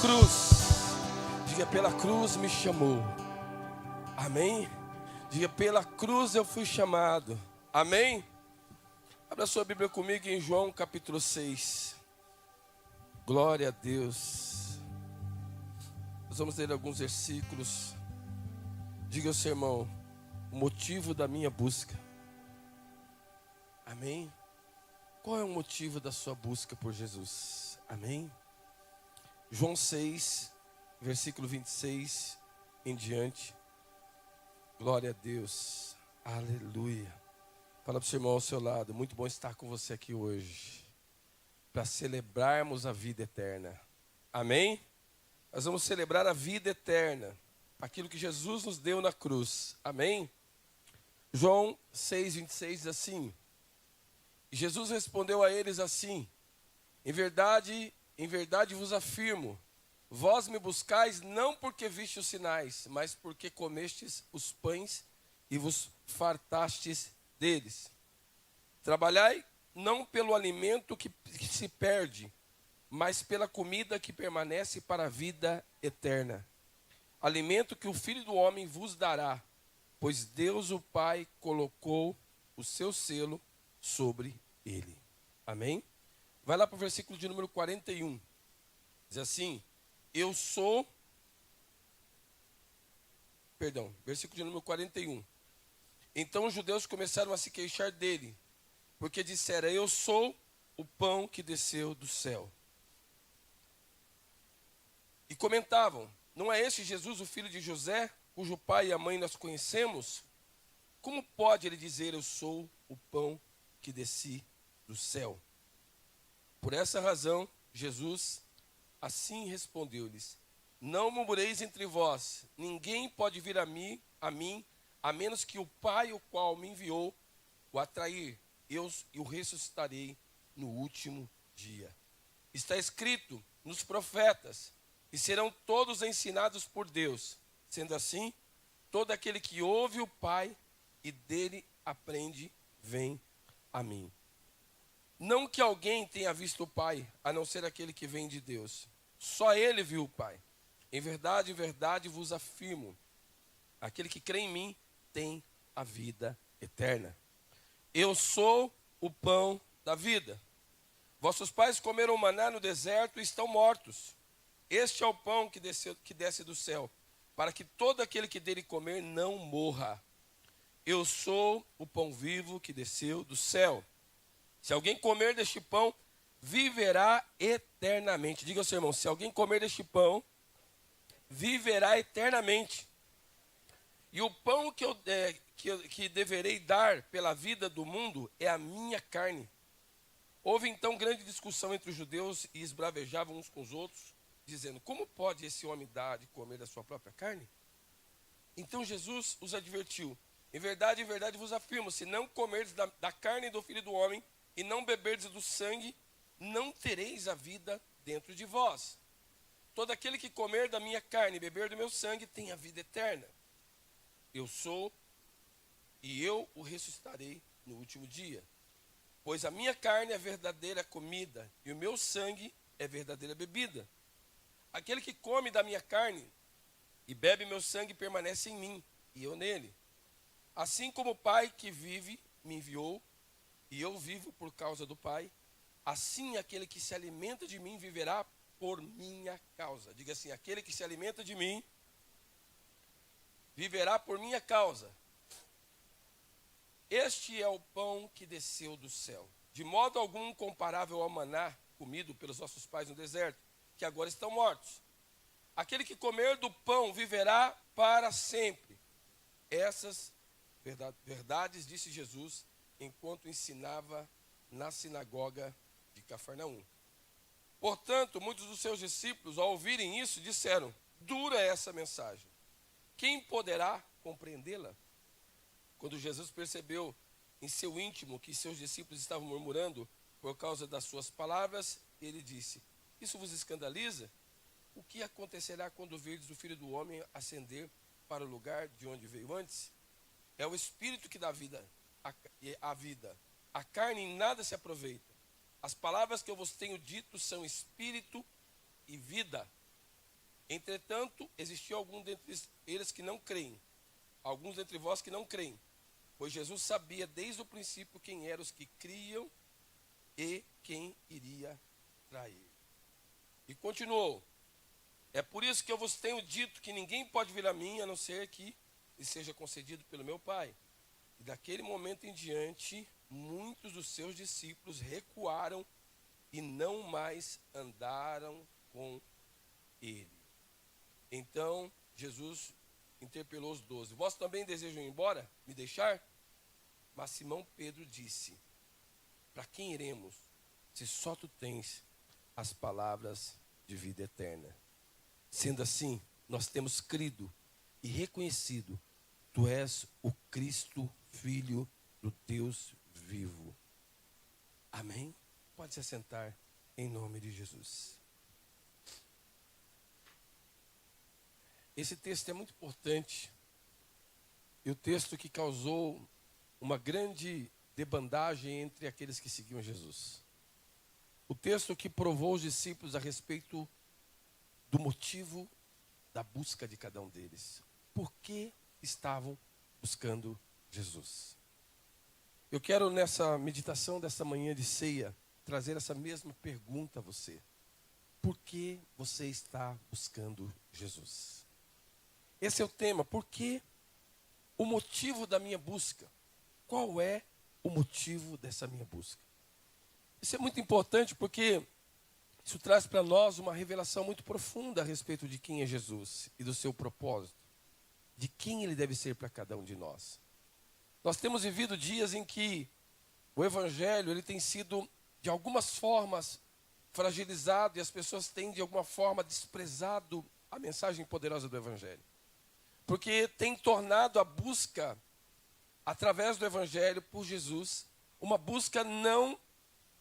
cruz. Diga, pela cruz me chamou. Amém? Diga, pela cruz eu fui chamado. Amém? Abra sua Bíblia comigo em João capítulo 6. Glória a Deus. Nós vamos ler alguns versículos. Diga ao seu irmão, o motivo da minha busca. Amém? Qual é o motivo da sua busca por Jesus? Amém? João 6, versículo 26 em diante. Glória a Deus. Aleluia. Fala para o seu irmão ao seu lado. Muito bom estar com você aqui hoje, para celebrarmos a vida eterna. Amém? Nós vamos celebrar a vida eterna, aquilo que Jesus nos deu na cruz. Amém? João 6, 26 diz assim: Jesus respondeu a eles assim: em verdade vos afirmo, vós me buscais não porque viste os sinais, mas porque comestes os pães e vos fartastes deles. Trabalhai não pelo alimento que se perde, mas pela comida que permanece para a vida eterna. Alimento que o Filho do Homem vos dará, pois Deus o Pai colocou o seu selo sobre ele. Amém? Vai lá para o versículo de número 41. Diz assim: versículo de número 41. Então os judeus começaram a se queixar dele, porque disseram: eu sou o pão que desceu do céu. E comentavam: não é este Jesus o filho de José, cujo pai e a mãe nós conhecemos? Como pode ele dizer: eu sou o pão que desci do céu? Por essa razão, Jesus assim respondeu-lhes: não murmureis entre vós, ninguém pode vir a mim, a menos que o Pai, o qual me enviou, o atrair. Eu o ressuscitarei no último dia. Está escrito nos profetas, e serão todos ensinados por Deus. Sendo assim, todo aquele que ouve o Pai e dele aprende, vem a mim. Não que alguém tenha visto o Pai, a não ser aquele que vem de Deus. Só ele viu o Pai. Em verdade vos afirmo, aquele que crê em mim tem a vida eterna. Eu sou o pão da vida. Vossos pais comeram maná no deserto e estão mortos. Este é o pão que desce do céu, para que todo aquele que dele comer não morra. Eu sou o pão vivo que desceu do céu. Se alguém comer deste pão, viverá eternamente. Diga ao seu irmão: se alguém comer deste pão, viverá eternamente. E o pão que deverei dar pela vida do mundo é a minha carne. Houve então grande discussão entre os judeus e esbravejavam uns com os outros, dizendo: como pode esse homem dar de comer da sua própria carne? Então Jesus os advertiu: em verdade vos afirmo, se não comerdes da carne do Filho do Homem e não beberdes do sangue, não tereis a vida dentro de vós. Todo aquele que comer da minha carne e beber do meu sangue tem a vida eterna. Eu sou, e eu o ressuscitarei no último dia. Pois a minha carne é verdadeira comida, e o meu sangue é verdadeira bebida. Aquele que come da minha carne e bebe meu sangue permanece em mim, e eu nele. Assim como o Pai que vive me enviou, e eu vivo por causa do Pai, assim aquele que se alimenta de mim viverá por minha causa. Diga assim: aquele que se alimenta de mim viverá por minha causa. Este é o pão que desceu do céu, de modo algum comparável ao maná comido pelos nossos pais no deserto, que agora estão mortos. Aquele que comer do pão viverá para sempre. Essas verdades disse Jesus enquanto ensinava na sinagoga de Cafarnaum. Portanto, muitos dos seus discípulos, ao ouvirem isso, disseram: dura é essa mensagem. Quem poderá compreendê-la? Quando Jesus percebeu em seu íntimo que seus discípulos estavam murmurando por causa das suas palavras, ele disse: isso vos escandaliza? O que acontecerá quando virdes o Filho do Homem ascender para o lugar de onde veio antes? É o Espírito que dá a vida. A carne em nada se aproveita. As palavras que eu vos tenho dito são espírito e vida. Entretanto, existiu algum dentre eles que não creem, alguns dentre vós que não creem, pois Jesus sabia desde o princípio quem eram os que criam e quem iria trair. E continuou: é por isso que eu vos tenho dito que ninguém pode vir a mim, a não ser que lhe seja concedido pelo meu Pai. E daquele momento em diante, muitos dos seus discípulos recuaram e não mais andaram com ele. Então Jesus interpelou os 12: vós também desejam ir embora, me deixar? Mas Simão Pedro disse: para quem iremos, se só tu tens as palavras de vida eterna? Sendo assim, nós temos crido e reconhecido: tu és o Cristo, Filho do Deus vivo. Amém? Pode se assentar em nome de Jesus. Esse texto é muito importante. E o texto que causou uma grande debandagem entre aqueles que seguiam Jesus. O texto que provou os discípulos a respeito do motivo da busca de cada um deles. Por que estavam buscando Jesus? Eu quero, nessa meditação dessa manhã de ceia, trazer essa mesma pergunta a você. Por que você está buscando Jesus? Esse é o tema. Por que o motivo da minha busca? Qual é o motivo dessa minha busca? Isso é muito importante porque isso traz para nós uma revelação muito profunda a respeito de quem é Jesus e do seu propósito, de quem ele deve ser para cada um de nós. Nós temos vivido dias em que o evangelho ele tem sido de algumas formas fragilizado e as pessoas têm de alguma forma desprezado a mensagem poderosa do evangelho. Porque tem tornado a busca através do evangelho por Jesus uma busca não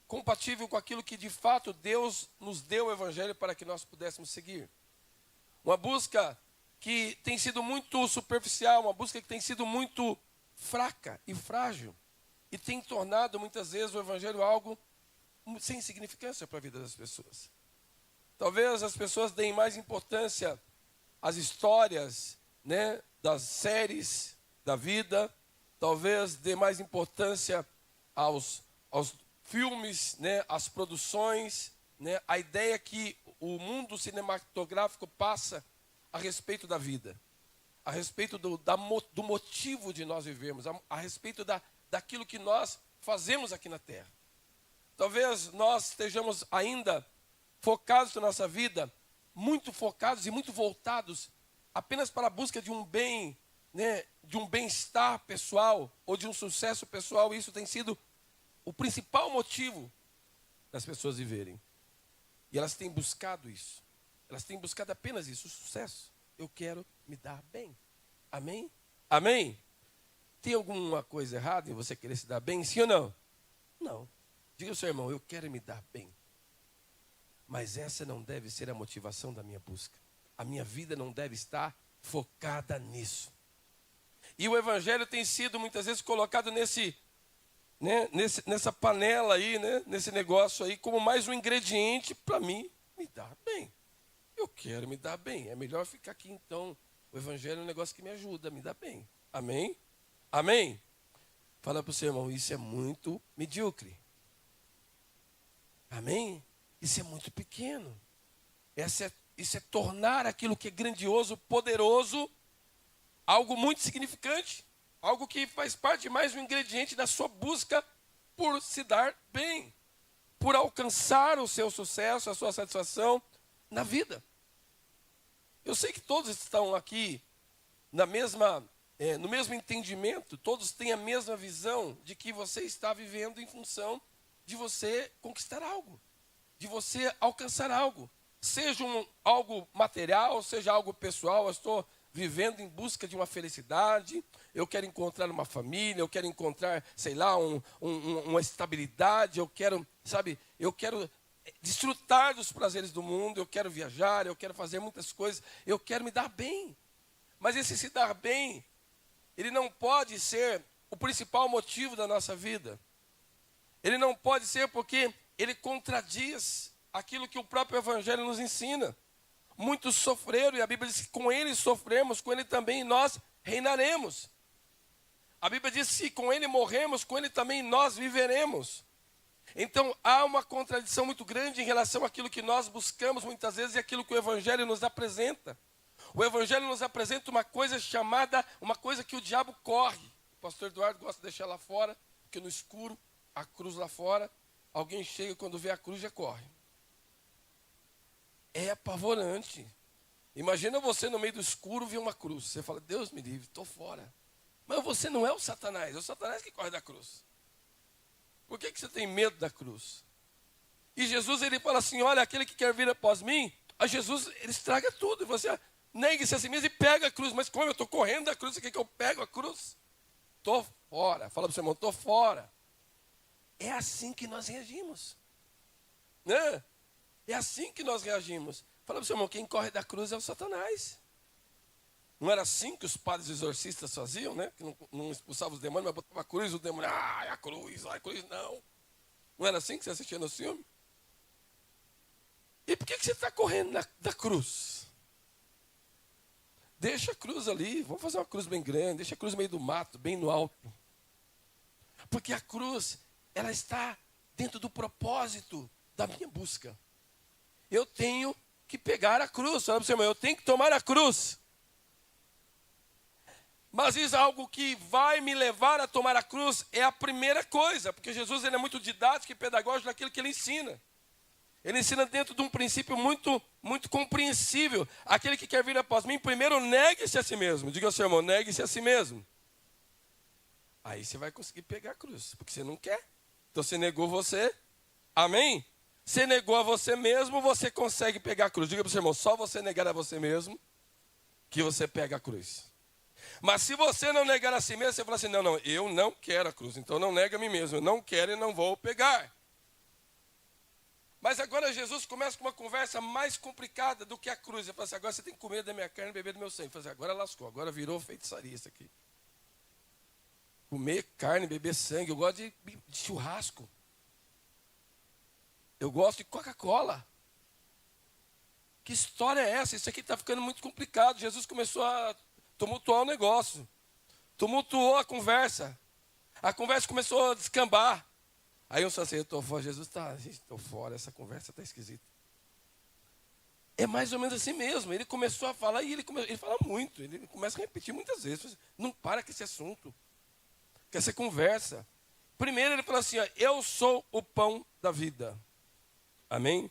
compatível com aquilo que de fato Deus nos deu o evangelho para que nós pudéssemos seguir. Uma busca que tem sido muito superficial, uma busca que tem sido muito fraca e frágil. E tem tornado muitas vezes o evangelho algo sem significância para a vida das pessoas. Talvez as pessoas deem mais importância às histórias, das séries da vida. Talvez dê mais importância aos filmes, às produções, a ideia que o mundo cinematográfico passa a respeito da vida, a respeito do motivo de nós vivermos, a respeito daquilo que nós fazemos aqui na terra. Talvez nós estejamos ainda focados na nossa vida, muito focados e muito voltados apenas para a busca de um bem, de um bem-estar pessoal ou de um sucesso pessoal. E isso tem sido o principal motivo das pessoas viverem. E elas têm buscado isso. Elas têm buscado apenas isso, o sucesso. Eu quero me dar bem. Amém? Amém? Tem alguma coisa errada em você querer se dar bem? Sim ou não? Não. Diga ao seu irmão: eu quero me dar bem. Mas essa não deve ser a motivação da minha busca. A minha vida não deve estar focada nisso. E o evangelho tem sido muitas vezes colocado nessa panela aí, nesse negócio aí, como mais um ingrediente para mim me dar bem. Eu quero me dar bem. É melhor ficar aqui então. O evangelho é um negócio que me ajuda a me dar bem. Amém? Amém? Fala para o seu irmão: isso é muito medíocre. Amém? Isso é muito pequeno. Isso é tornar aquilo que é grandioso, poderoso, algo muito significante. Algo que faz parte de mais um ingrediente da sua busca por se dar bem. Por alcançar o seu sucesso, a sua satisfação na vida. Eu sei que todos estão aqui no mesmo entendimento, todos têm a mesma visão de que você está vivendo em função de você conquistar algo, de você alcançar algo. Seja algo material, seja algo pessoal. Eu estou vivendo em busca de uma felicidade, eu quero encontrar uma família, eu quero encontrar, uma estabilidade, eu quero desfrutar dos prazeres do mundo, eu quero viajar, eu quero fazer muitas coisas, eu quero me dar bem. Mas esse se dar bem, ele não pode ser o principal motivo da nossa vida. Ele não pode ser porque ele contradiz aquilo que o próprio evangelho nos ensina. muitos sofreram, e a Bíblia diz que com ele sofremos, com ele também nós reinaremos. A Bíblia diz que com ele morremos, com ele também nós viveremos. Então há uma contradição muito grande em relação àquilo que nós buscamos muitas vezes e aquilo que o Evangelho nos apresenta. O Evangelho nos apresenta uma coisa chamada, uma coisa que o diabo corre. O pastor Eduardo gosta de deixar lá fora, porque no escuro, a cruz lá fora, alguém chega quando vê a cruz já corre. É apavorante. Imagina você no meio do escuro ver uma cruz. Você fala, Deus me livre, estou fora. Mas você não é o Satanás que corre da cruz. Por que você tem medo da cruz? E Jesus, ele fala assim, olha, aquele que quer vir após mim, a Jesus, ele estraga tudo. E você, negue-se a si mesmo e pega a cruz. Mas como eu estou correndo da cruz, você quer que eu pego a cruz? Estou fora. Fala para o seu irmão, estou fora. É assim que nós reagimos. Né? É assim que nós reagimos. Fala para o seu irmão, quem corre da cruz é o Satanás. Não era assim que os padres exorcistas faziam, né? Que não expulsavam os demônios, mas botavam a cruz, o demônio, a cruz, não. Não era assim que você assistia no filme? E por que você está correndo da cruz? Deixa a cruz ali, vamos fazer uma cruz bem grande, deixa a cruz no meio do mato, bem no alto. Porque a cruz, ela está dentro do propósito da minha busca. Eu tenho que pegar a cruz, fala para o seu irmão, eu tenho que tomar a cruz. Mas isso é algo que vai me levar a tomar a cruz, é a primeira coisa, porque Jesus ele é muito didático e pedagógico naquilo que ele ensina. Ele ensina dentro de um princípio muito, muito compreensível. Aquele que quer vir após mim, primeiro negue-se a si mesmo. Diga ao seu irmão, negue-se a si mesmo. Aí você vai conseguir pegar a cruz, porque você não quer. Então você negou você, amém? Você negou a você mesmo, você consegue pegar a cruz. Diga para o seu irmão, só você negar a você mesmo, que você pega a cruz. Mas se você não negar a si mesmo, você fala assim, não, eu não quero a cruz, então não nega a mim mesmo, eu não quero e não vou pegar. Mas agora Jesus começa com uma conversa mais complicada do que a cruz. Ele fala assim, agora você tem que comer da minha carne e beber do meu sangue. Ele fala assim, agora lascou, agora virou feitiçaria isso aqui. Comer carne, beber sangue, eu gosto de churrasco. Eu gosto de Coca-Cola. Que história é essa? Isso aqui está ficando muito complicado. Jesus começou a tumultuar o negócio. Tumultuou a conversa. A conversa começou a descambar. Aí eu só assim, eu estou fora. Jesus está, estou fora, essa conversa está esquisita. É mais ou menos assim mesmo. Ele começou a falar e ele fala muito. Ele começa a repetir muitas vezes. Não para com esse assunto. Com essa conversa. Primeiro ele fala assim, ó, eu sou o pão da vida. Amém?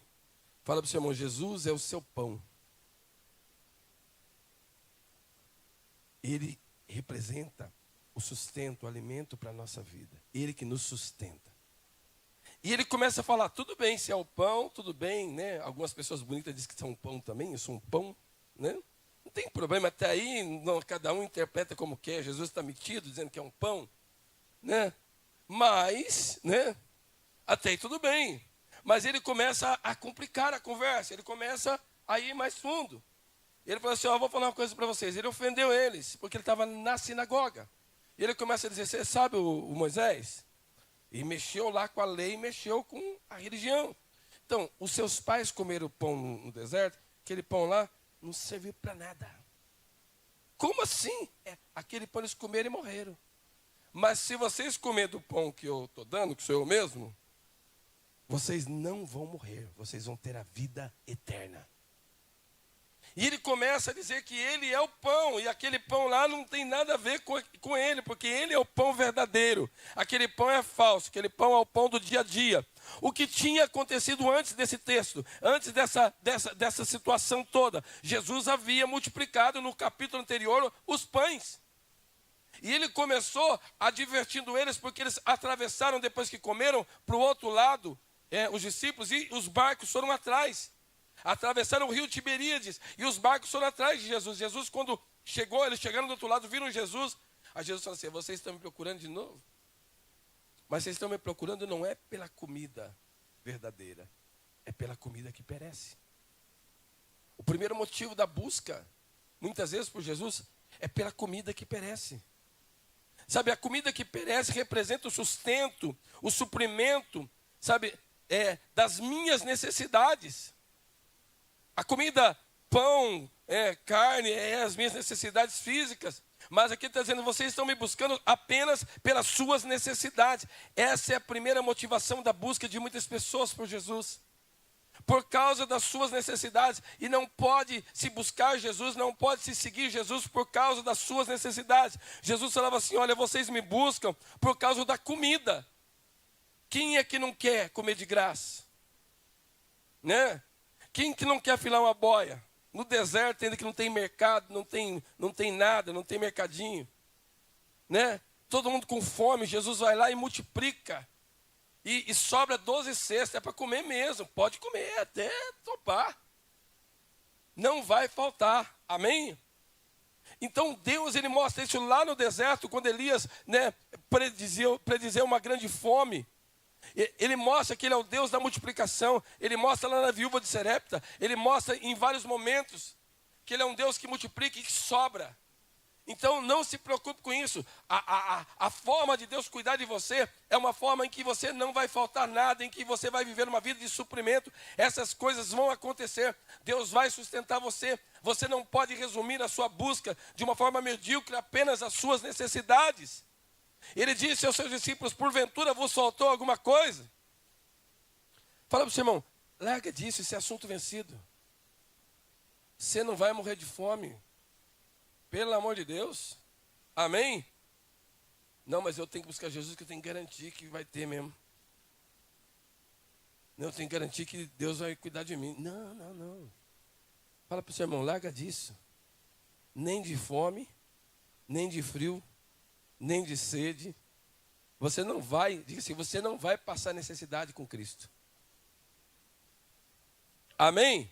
Fala para o seu irmão, Jesus é o seu pão. Ele representa o sustento, o alimento para a nossa vida. Ele que nos sustenta. E ele começa a falar, tudo bem, se é o pão, tudo bem, né? Algumas pessoas bonitas dizem que são um pão também, eu sou um pão, né? Não tem problema, até aí não, cada um interpreta como quer. Jesus está metido, dizendo que é um pão, né? Mas, né? Até aí tudo bem. Mas ele começa a complicar a conversa, ele começa a ir mais fundo. Ele falou assim, ó, vou falar uma coisa para vocês. Ele ofendeu eles, porque ele estava na sinagoga. E ele começa a dizer, você sabe o Moisés? E mexeu lá com a lei, mexeu com a religião. Então, os seus pais comeram pão no deserto, aquele pão lá não serviu para nada. Como assim? Aquele pão eles comeram e morreram. Mas se vocês comerem do pão que eu estou dando, que sou eu mesmo, vocês não vão morrer, vocês vão ter a vida eterna. E ele começa a dizer que ele é o pão, e aquele pão lá não tem nada a ver com ele, porque ele é o pão verdadeiro. Aquele pão é falso, aquele pão é o pão do dia a dia. O que tinha acontecido antes desse texto, antes dessa situação toda, Jesus havia multiplicado no capítulo anterior os pães. E ele começou advertindo eles, porque eles atravessaram depois que comeram para o outro lado, os discípulos, e os barcos foram atrás. Atravessaram o rio Tiberíades e os barcos foram atrás de Jesus. Jesus, quando chegou, eles chegaram do outro lado, viram Jesus. Aí Jesus falou assim, vocês estão me procurando de novo? Mas vocês estão me procurando não é pela comida verdadeira, é pela comida que perece. O primeiro motivo da busca, muitas vezes por Jesus, é pela comida que perece. Sabe, a comida que perece representa o sustento, o suprimento, sabe, das minhas necessidades. A comida pão, carne, as minhas necessidades físicas. Mas aqui está dizendo, vocês estão me buscando apenas pelas suas necessidades. Essa é a primeira motivação da busca de muitas pessoas por Jesus. Por causa das suas necessidades. E não pode se buscar Jesus, não pode se seguir Jesus por causa das suas necessidades. Jesus falava assim, olha, vocês me buscam por causa da comida. Quem é que não quer comer de graça? Né? Quem que não quer filar uma boia? No deserto, ainda que não tem mercado, não tem nada, não tem mercadinho. Né? Todo mundo com fome, Jesus vai lá e multiplica. E sobra 12 cestas, é para comer mesmo. Pode comer até topar. Não vai faltar. Amém? Então Deus, ele mostra isso lá no deserto, quando Elias, né, predizeu uma grande fome. Ele mostra que ele é o Deus da multiplicação. Ele mostra lá na viúva de Serepta. Ele mostra em vários momentos que ele é um Deus que multiplica e que sobra. Então não se preocupe com isso. A forma de Deus cuidar de você é uma forma em que você não vai faltar nada, em que você vai viver uma vida de suprimento. Essas coisas vão acontecer. Deus vai sustentar você. Você não pode resumir a sua busca de uma forma medíocre apenas às suas necessidades. Ele disse aos seus discípulos, porventura vos faltou alguma coisa? Fala para o seu irmão, larga disso, esse assunto vencido. Você não vai morrer de fome. Pelo amor de Deus. Amém? Não, mas eu tenho que buscar Jesus, que eu tenho que garantir que vai ter mesmo. Não, eu tenho que garantir que Deus vai cuidar de mim. Não. Fala para o seu irmão, larga disso. Nem de fome, nem de frio, nem de sede. Você não vai, diga assim, você não vai passar necessidade com Cristo. Amém?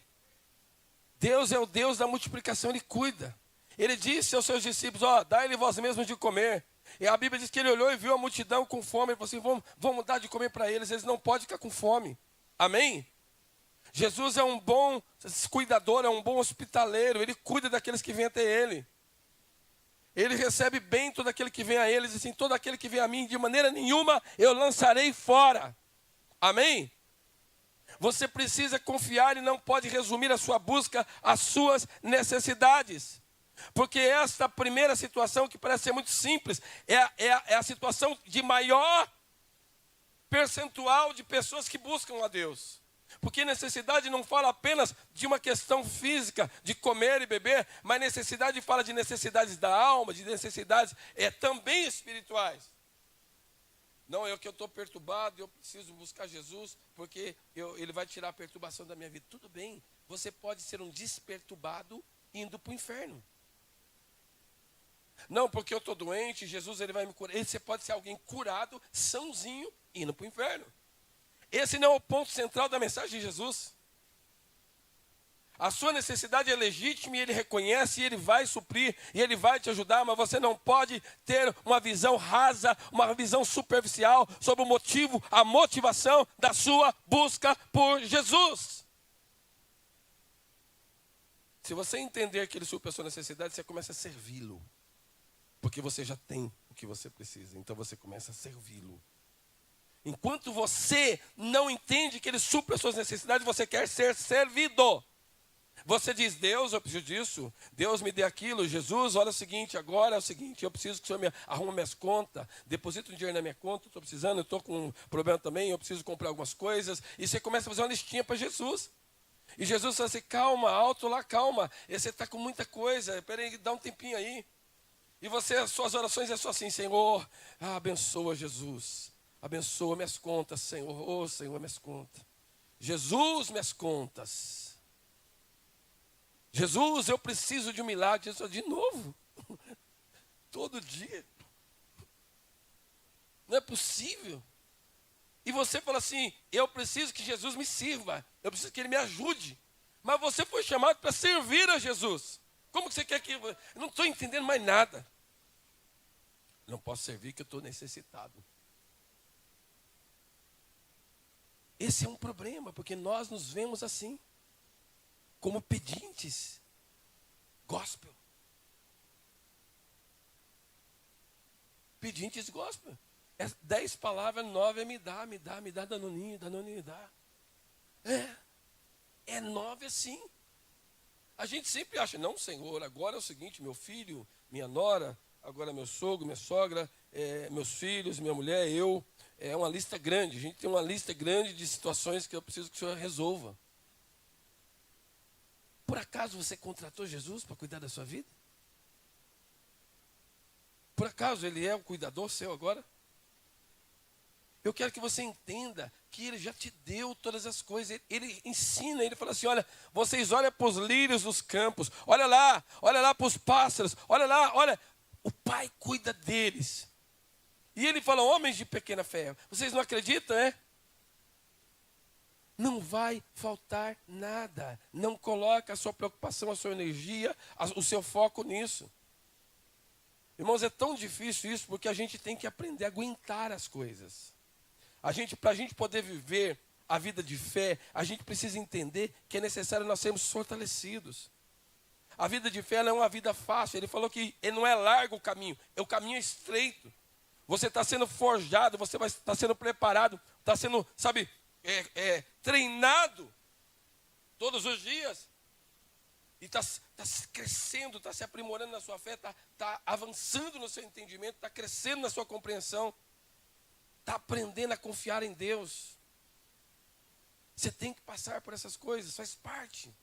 Deus é o Deus da multiplicação, Ele cuida. Ele disse aos seus discípulos, dai-lhe vós mesmos de comer. E a Bíblia diz que ele olhou e viu a multidão com fome. Ele falou assim, vamos dar de comer para eles. Eles não podem ficar com fome. Amém? Jesus é um bom cuidador, é um bom hospitaleiro. Ele cuida daqueles que vêm até Ele. Ele recebe bem todo aquele que vem a Ele. Ele diz assim, todo aquele que vem a mim, de maneira nenhuma eu lançarei fora. Amém? Você precisa confiar e não pode resumir a sua busca às suas necessidades. Porque esta primeira situação, que parece ser muito simples, é a situação de maior percentual de pessoas que buscam a Deus. Porque necessidade não fala apenas de uma questão física, de comer e beber, mas necessidade fala de necessidades da alma, de necessidades também espirituais. Não, é que eu estou perturbado, eu preciso buscar Jesus, porque Ele vai tirar a perturbação da minha vida. Tudo bem, você pode ser um desperturbado indo para o inferno. Não, porque eu estou doente, Jesus ele vai me curar. Você pode ser alguém curado, sãozinho, indo para o inferno. Esse não é o ponto central da mensagem de Jesus. A sua necessidade é legítima e Ele reconhece, e Ele vai suprir, e Ele vai te ajudar, mas você não pode ter uma visão rasa, uma visão superficial sobre o motivo, a motivação da sua busca por Jesus. Se você entender que Ele supre a sua necessidade, você começa a servi-lo. Porque você já tem o que você precisa, então você começa a servi-lo. Enquanto você não entende que Ele supre as suas necessidades, você quer ser servido. Você diz, Deus, eu preciso disso, Deus me dê aquilo, Jesus, olha o seguinte, agora é o seguinte, eu preciso que o Senhor me arruma minhas contas, deposita um dinheiro na minha conta, estou precisando, eu estou com um problema também, eu preciso comprar algumas coisas, e você começa a fazer uma listinha para Jesus. E Jesus fala assim, calma, alto lá, calma, você está com muita coisa, peraí, dá um tempinho aí. E você, suas orações é só assim, Senhor, abençoa Jesus, abençoa minhas contas, Senhor, Senhor, minhas contas. Jesus, minhas contas. Jesus, eu preciso de um milagre. Jesus, de novo? Todo dia? Não é possível. E você fala assim, eu preciso que Jesus me sirva, eu preciso que Ele me ajude. Mas você foi chamado para servir a Jesus. Como que você quer que... Eu não estou entendendo mais nada. Não posso servir que eu estou necessitado. Esse é um problema, porque nós nos vemos assim, como pedintes. Gospel. Pedintes gospel. 10 palavras, 9 me dá, Danoninho, me dá. É 9 assim. A gente sempre acha, não, Senhor, agora é o seguinte, meu filho, minha nora, agora meu sogro, minha sogra, meus filhos, minha mulher, eu. É uma lista grande, a gente tem uma lista grande de situações que eu preciso que o Senhor resolva. Por acaso você contratou Jesus para cuidar da sua vida? Por acaso Ele é o cuidador seu agora? Eu quero que você entenda que Ele já te deu todas as coisas. Ele ensina, Ele fala assim, olha, vocês olham para os lírios dos campos, olha lá para os pássaros, olha lá, olha, o Pai cuida deles. E Ele fala, homens de pequena fé, vocês não acreditam, é? Não vai faltar nada. Não coloque a sua preocupação, a sua energia, o seu foco nisso. Irmãos, é tão difícil isso porque a gente tem que aprender a aguentar as coisas. Para a gente poder viver a vida de fé, a gente precisa entender que é necessário nós sermos fortalecidos. A vida de fé não é uma vida fácil. Ele falou que não é largo o caminho é estreito. Você está sendo forjado, você está sendo preparado, está sendo, treinado todos os dias. E está crescendo, está se aprimorando na sua fé, está avançando no seu entendimento, está crescendo na sua compreensão, está aprendendo a confiar em Deus. Você tem que passar por essas coisas, faz parte.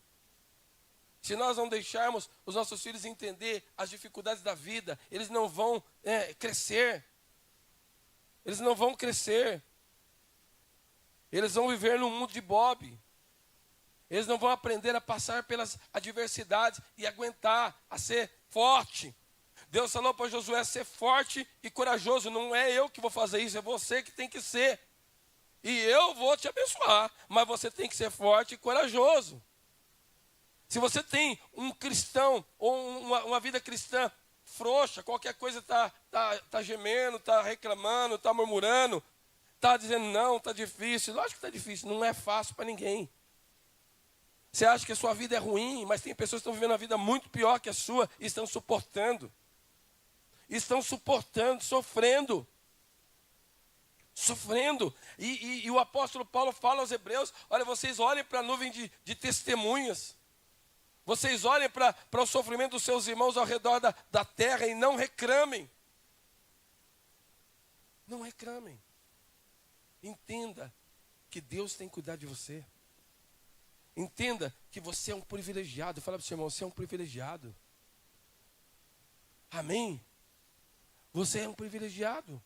Se nós não deixarmos os nossos filhos entender as dificuldades da vida, eles não vão crescer. Eles não vão crescer. Eles vão viver num mundo de Bob. Eles não vão aprender a passar pelas adversidades e aguentar, a ser forte. Deus falou para Josué ser forte e corajoso. Não é eu que vou fazer isso, é você que tem que ser. E eu vou te abençoar, mas você tem que ser forte e corajoso. Se você tem um cristão ou uma vida cristã frouxa, qualquer coisa tá gemendo, está reclamando, está murmurando, está dizendo não, está difícil. Lógico que está difícil, não é fácil para ninguém. Você acha que a sua vida é ruim, mas tem pessoas que estão vivendo uma vida muito pior que a sua e estão suportando. Estão suportando, sofrendo. Sofrendo. E o apóstolo Paulo fala aos hebreus, olha, vocês olhem para a nuvem de testemunhas. Vocês olhem para o sofrimento dos seus irmãos ao redor da terra e não reclamem. Não reclamem. Entenda que Deus tem que cuidar de você. Entenda que você é um privilegiado. Fala para o seu irmão, você é um privilegiado. Amém? Você é um privilegiado.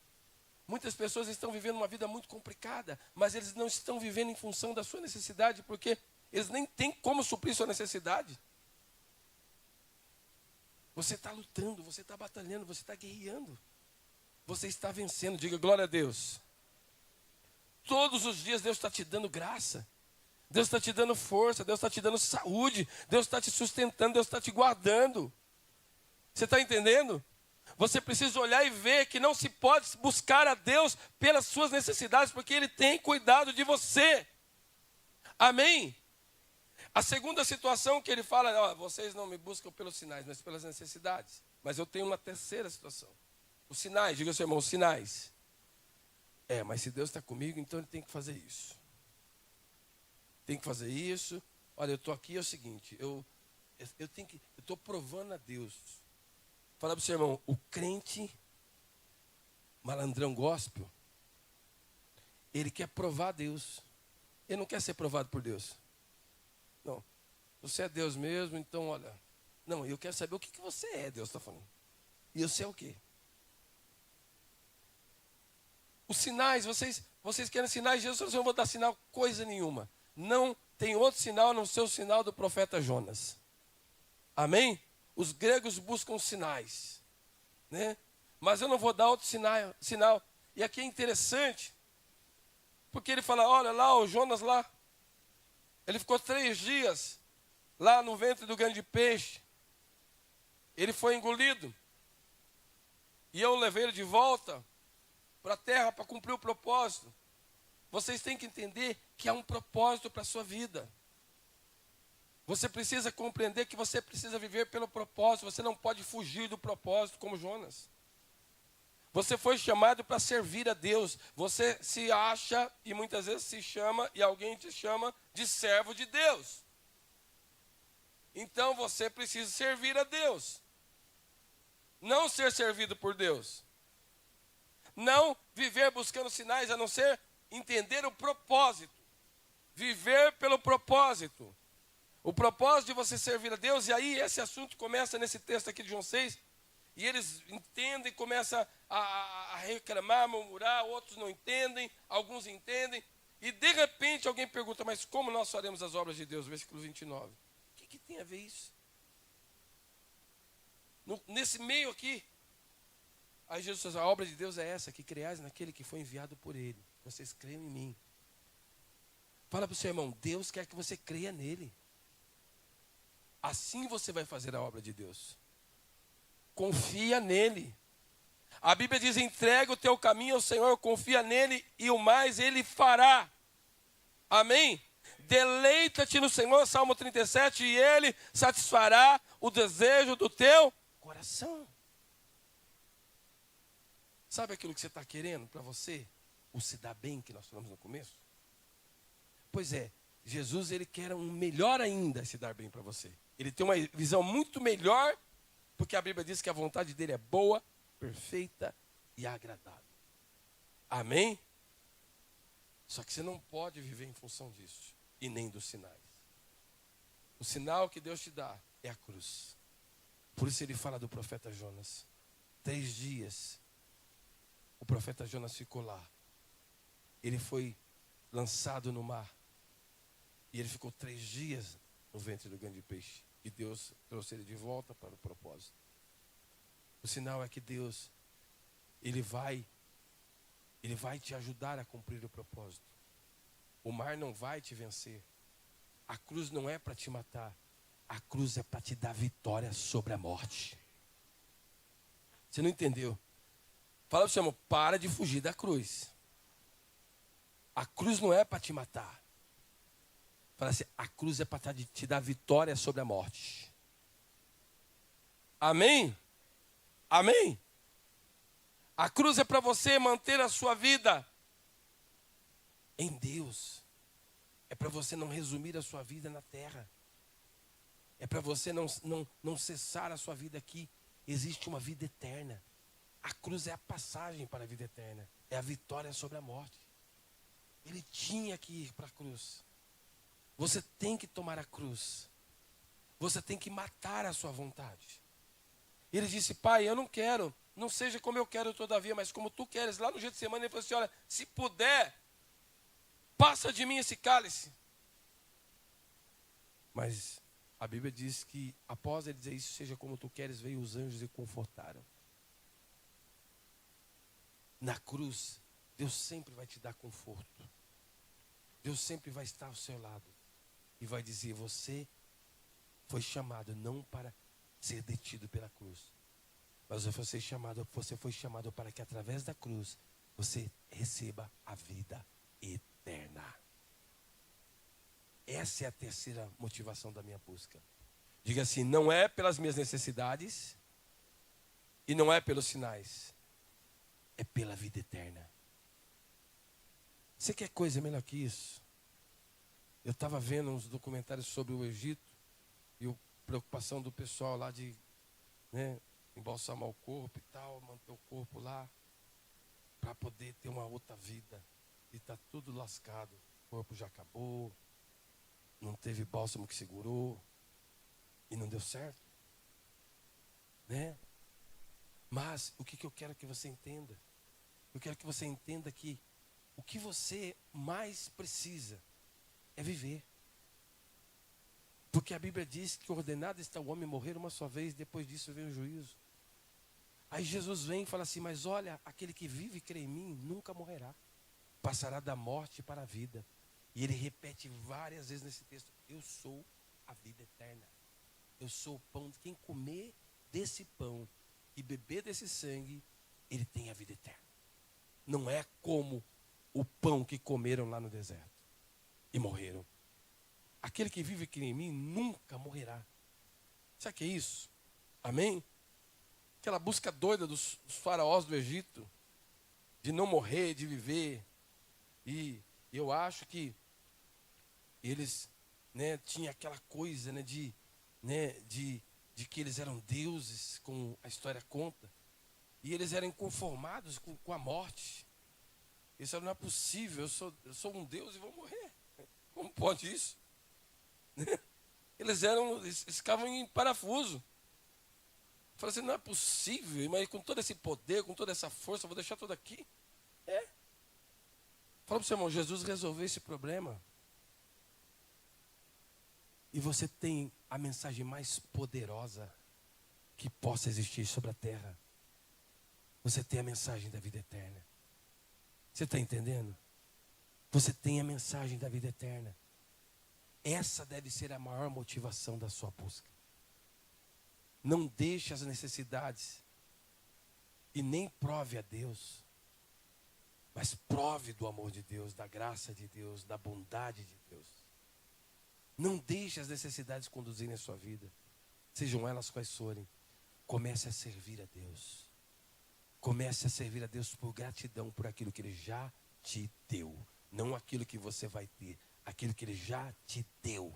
Muitas pessoas estão vivendo uma vida muito complicada, mas eles não estão vivendo em função da sua necessidade, porque eles nem têm como suprir sua necessidade. Você está lutando, você está batalhando, você está guerreando. Você está vencendo, diga glória a Deus. Todos os dias Deus está te dando graça. Deus está te dando força, Deus está te dando saúde, Deus está te sustentando, Deus está te guardando. Você está entendendo? Você precisa olhar e ver que não se pode buscar a Deus pelas suas necessidades, porque Ele tem cuidado de você. Amém? A segunda situação que ele fala, vocês não me buscam pelos sinais, mas pelas necessidades. Mas eu tenho uma terceira situação. Os sinais, diga ao seu irmão, os sinais. Mas se Deus está comigo, então Ele tem que fazer isso. Tem que fazer isso. Olha, eu estou aqui, é o seguinte, eu estou provando a Deus. Fala para o seu irmão, o crente malandrão gospel, ele quer provar a Deus. Ele não quer ser provado por Deus. Não, você é Deus mesmo, então olha. Não, eu quero saber o que você é, Deus está falando. E eu sei o quê? Os sinais, vocês querem sinais? Jesus, eu não vou dar sinal coisa nenhuma. Não tem outro sinal a não ser o sinal do profeta Jonas. Amém? Os gregos buscam sinais, né? Mas eu não vou dar outro sinal. E aqui é interessante, porque ele fala, olha lá, o Jonas lá, ele ficou 3 dias lá no ventre do grande peixe. Ele foi engolido. E eu levei ele de volta para a terra para cumprir o propósito. Vocês têm que entender que há um propósito para a sua vida. Você precisa compreender que você precisa viver pelo propósito. Você não pode fugir do propósito como Jonas. Você foi chamado para servir a Deus. Você se acha e muitas vezes se chama e alguém te chama de servo de Deus. Então você precisa servir a Deus. Não ser servido por Deus. Não viver buscando sinais, a não ser entender o propósito. Viver pelo propósito. O propósito de você servir a Deus, e aí esse assunto começa nesse texto aqui de João 6, e eles entendem, começam a reclamar, murmurar, outros não entendem, alguns entendem, e de repente alguém pergunta, mas como nós faremos as obras de Deus? Versículo 29. O que tem a ver isso? Nesse meio aqui, aí Jesus diz, a obra de Deus é essa, que creais naquele que foi enviado por ele. Vocês creem em mim. Fala para o seu irmão, Deus quer que você creia nele. Assim você vai fazer a obra de Deus. Confia nele. A Bíblia diz, entrega o teu caminho ao Senhor, confia nele e o mais ele fará. Amém? Deleita-te no Senhor, Salmo 37, e ele satisfará o desejo do teu coração. Sabe aquilo que você está querendo para você? O se dar bem que nós falamos no começo? Pois é, Jesus ele quer um melhor ainda se dar bem para você. Ele tem uma visão muito melhor, porque a Bíblia diz que a vontade dele é boa, perfeita e agradável. Amém? Só que você não pode viver em função disso, e nem dos sinais. O sinal que Deus te dá é a cruz. Por isso ele fala do profeta Jonas. 3 dias, o profeta Jonas ficou lá. Ele foi lançado no mar. E ele ficou 3 dias no ventre do grande peixe. E Deus trouxe ele de volta para o propósito. O sinal é que Deus, Ele vai te ajudar a cumprir o propósito. O mar não vai te vencer. A cruz não é para te matar. A cruz é para te dar vitória sobre a morte. Você não entendeu? Fala para o seu irmão, para de fugir da cruz. A cruz não é para te matar. Fala assim, a cruz é para te dar vitória sobre a morte. Amém? Amém? A cruz é para você manter a sua vida em Deus. É para você não resumir a sua vida na terra. É para você não cessar a sua vida aqui. Existe uma vida eterna. A cruz é a passagem para a vida eterna. É a vitória sobre a morte. Ele tinha que ir para a cruz. Você tem que tomar a cruz. Você tem que matar a sua vontade. Ele disse, pai, eu não quero. Não seja como eu quero todavia, mas como tu queres. Lá no Getsemane ele falou assim, olha, se puder, passa de mim esse cálice. Mas a Bíblia diz que após ele dizer isso, seja como tu queres, veio os anjos e confortaram. Na cruz, Deus sempre vai te dar conforto. Deus sempre vai estar ao seu lado. E vai dizer, você foi chamado não para ser detido pela cruz. Mas você foi chamado para que através da cruz, você receba a vida eterna. Essa é a terceira motivação da minha busca. Diga assim, não é pelas minhas necessidades e não é pelos sinais. É pela vida eterna. Você quer coisa melhor que isso? Eu estava vendo uns documentários sobre o Egito e a preocupação do pessoal lá de embalsamar o corpo e tal, manter o corpo lá para poder ter uma outra vida. E está tudo lascado. O corpo já acabou, não teve bálsamo que segurou e não deu certo. Né? Mas o que eu quero que você entenda? Eu quero que você entenda que o que você mais precisa é viver. Porque a Bíblia diz que ordenado está o homem morrer uma só vez, depois disso vem o juízo. Aí Jesus vem e fala assim, mas olha, aquele que vive e crê em mim, nunca morrerá. Passará da morte para a vida. E ele repete várias vezes nesse texto, eu sou a vida eterna. Eu sou o pão, quem comer desse pão e beber desse sangue, ele tem a vida eterna. Não é como o pão que comeram lá no deserto e morreram. Aquele que vive aqui em mim nunca morrerá. Sabe o que é isso? Amém? Aquela busca doida dos faraós do Egito, de não morrer, de viver. E eu acho que eles tinham aquela coisa de né, de que eles eram deuses, como a história conta, e eles eram inconformados com a morte. Eles falaram, não é possível, eu sou um Deus e vou morrer. Como pode isso? Eles ficavam em parafuso. Falaram assim, não é possível, mas com todo esse poder, com toda essa força, eu vou deixar tudo aqui. Fala para o seu irmão, Jesus resolveu esse problema. E você tem a mensagem mais poderosa que possa existir sobre a terra. Você tem a mensagem da vida eterna. Você está entendendo? Você tem a mensagem da vida eterna. Essa deve ser a maior motivação da sua busca. Não deixe as necessidades e nem prove a Deus, mas prove do amor de Deus, da graça de Deus, da bondade de Deus. Não deixe as necessidades conduzirem a sua vida, sejam elas quais forem. Comece a servir a Deus. Comece a servir a Deus por gratidão por aquilo que Ele já te deu. Não aquilo que você vai ter, aquilo que Ele já te deu.